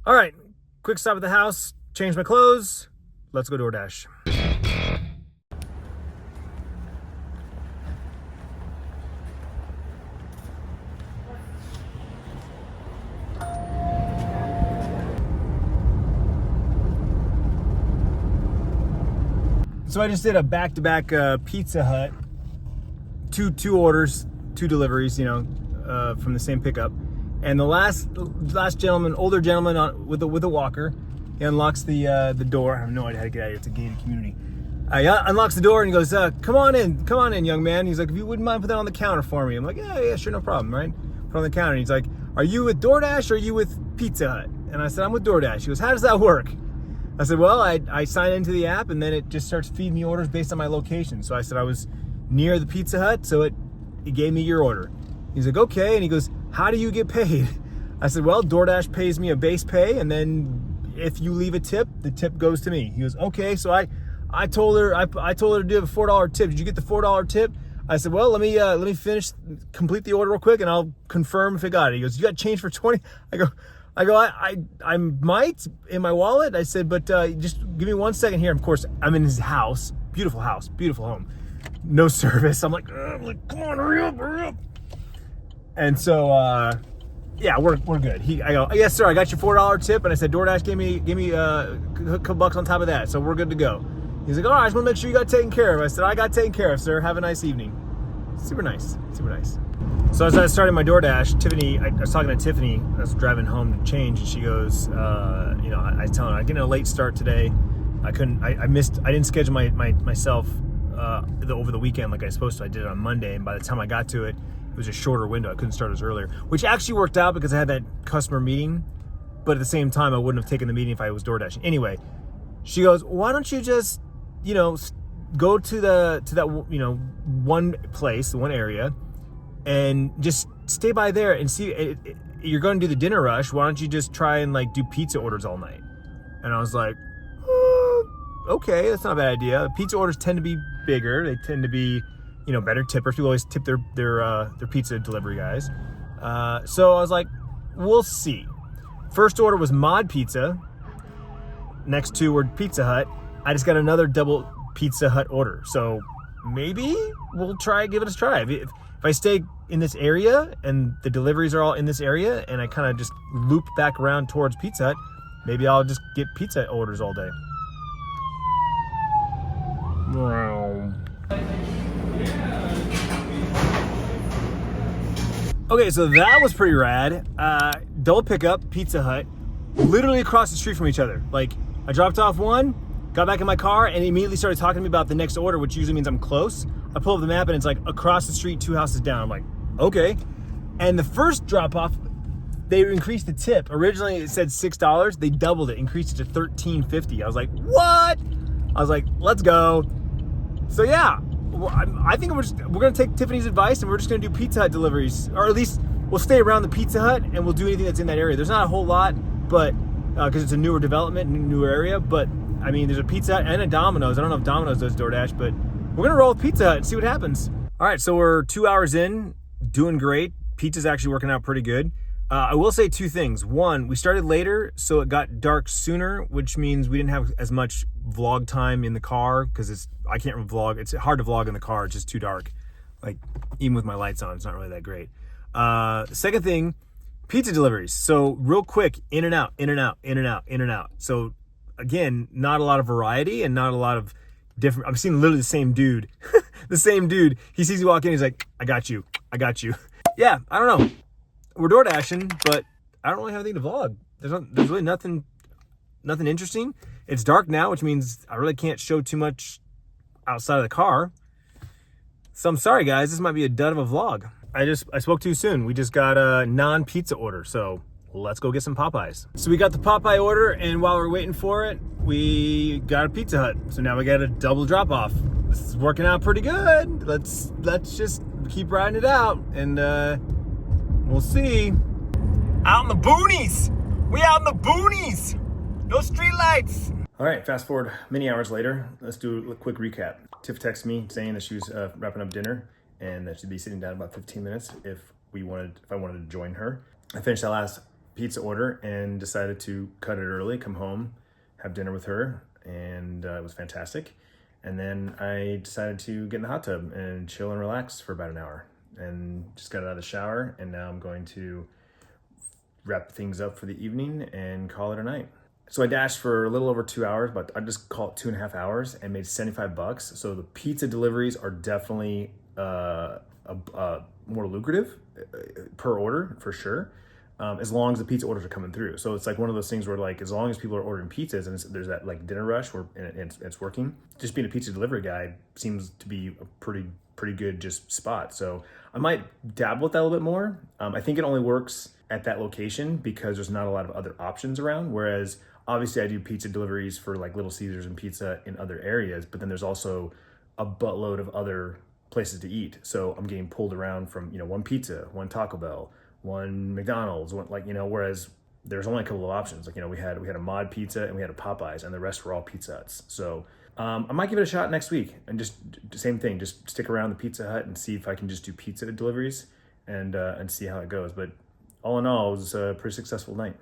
All right, quick stop at the house, change my clothes. Let's go DoorDash. So I just did a back-to-back Pizza Hut, two orders, two deliveries, from the same pickup. And the last gentleman, older gentleman with a walker, he unlocks the door. I have no idea how to get out of here. It's a gated community. He unlocks the door and he goes, come on in, young man. He's like, if you wouldn't mind put that on the counter for me. I'm like, yeah, sure, no problem, right? Put it on the counter. And he's like, are you with DoorDash or are you with Pizza Hut? And I said, I'm with DoorDash. He goes, how does that work? I said, well, I sign into the app and then it just starts feeding me orders based on my location. So I said I was near the Pizza Hut, so it gave me your order. He's like, okay. And he goes, how do you get paid? I said, well, DoorDash pays me a base pay, and then if you leave a tip, the tip goes to me. He goes, okay. So I told her to do a $4 tip. Did you get the $4 tip? I said, well, let me complete the order real quick, and I'll confirm if I got it. He goes, you got change for 20? I might in my wallet. I said, but just give me 1 second here. Of course, I'm in his house, beautiful home, no service. I'm like, come on, hurry up. And so, yeah, we're good. I go, yes, sir, I got your $4 tip. And I said, DoorDash gave me a couple bucks on top of that. So we're good to go. He's like, all right, I just want to make sure you got taken care of. I said, I got taken care of, sir. Have a nice evening. Super nice. So as I was starting my DoorDash, I was talking to Tiffany. I was driving home to change, and she goes, I tell her, I get a late start today. I didn't schedule myself over the weekend like I was supposed to. I did it on Monday, and by the time I got to it, it was a shorter window. I couldn't start as earlier, which actually worked out because I had that customer meeting, but at the same time, I wouldn't have taken the meeting if I was DoorDashing. Anyway, she goes, why don't you just, go to that, one place, one area, and just stay by there and see. You're going to do the dinner rush. Why don't you just try and do pizza orders all night? And I was like, okay, that's not a bad idea. Pizza orders tend to be bigger. They tend to be, better tippers. People always tip their pizza delivery guys. So I was like, we'll see. First order was Mod Pizza. Next two were Pizza Hut. I just got another double Pizza Hut order. So maybe we'll give it a try. If I stay in this area and the deliveries are all in this area and I kind of just loop back around towards Pizza Hut, maybe I'll just get pizza orders all day. Okay, so that was pretty rad. Double pickup, Pizza Hut, literally across the street from each other. Like, I dropped off one, got back in my car, and immediately started talking to me about the next order, which usually means I'm close. I pull up the map, and it's like across the street, 2 houses down. I'm like, okay. And the first drop off, they increased the tip. Originally, it said $6. They doubled it, increased it to $13.50. I was like, what? I was like, let's go. So yeah, I think we're gonna take Tiffany's advice and we're just gonna do Pizza Hut deliveries, or at least we'll stay around the Pizza Hut and we'll do anything that's in that area. There's not a whole lot, but because it's a newer development, newer area. But I mean, there's a Pizza Hut and a Domino's. I don't know if Domino's does DoorDash, but we're gonna roll with Pizza Hut and see what happens. All right, so we're 2 hours in, doing great. Pizza's actually working out pretty good. I will say two things. One, we started later, so it got dark sooner, which means we didn't have as much vlog time in the car because I can't vlog. It's hard to vlog in the car. It's just too dark. Like, even with my lights on, it's not really that great. Second thing, pizza deliveries. So real quick, in and out. So again, not a lot of variety and not a lot of different. I'm seeing literally the same dude. The same dude. He sees you walk in, he's like, I got you. Yeah, I don't know. We're door dashing, but I don't really have anything to vlog. There's really nothing interesting. It's dark now, which means I really can't show too much outside of the car. So I'm sorry, guys. This might be a dud of a vlog. I spoke too soon. We just got a non-pizza order, so let's go get some Popeyes. So we got the Popeye order, and while we're waiting for it, we got a Pizza Hut. So now we got a double drop-off. This is working out pretty good. Let's just keep riding it out, and we'll see. Out in the boonies. We out in the boonies. No street lights. All right, fast forward many hours later. Let's do a quick recap. Tiff texted me saying that she was wrapping up dinner and that she'd be sitting down in about 15 minutes if I wanted to join her. I finished that last pizza order and decided to cut it early, come home, have dinner with her, and it was fantastic. And then I decided to get in the hot tub and chill and relax for about an hour, and just got out of the shower, and now I'm going to wrap things up for the evening and call it a night. So I dashed for a little over 2 hours, but I just call it 2.5 hours and made $75. So the pizza deliveries are definitely more lucrative per order for sure. As long as the pizza orders are coming through. So it's like one of those things where like, as long as people are ordering pizzas and there's that like dinner rush where it's working, just being a pizza delivery guy seems to be a pretty good just spot. So I might dabble with that a little bit more. I think it only works at that location because there's not a lot of other options around. Whereas obviously I do pizza deliveries for like Little Caesars and pizza in other areas, but then there's also a buttload of other places to eat. So I'm getting pulled around from, one pizza, one Taco Bell, one McDonald's, one, like, whereas there's only a couple of options. Like, we had a Mod Pizza and we had a Popeyes, and the rest were all Pizza Huts. So I might give it a shot next week and just same thing, just stick around the Pizza Hut and see if I can just do pizza deliveries and see how it goes. But all in all, it was a pretty successful night.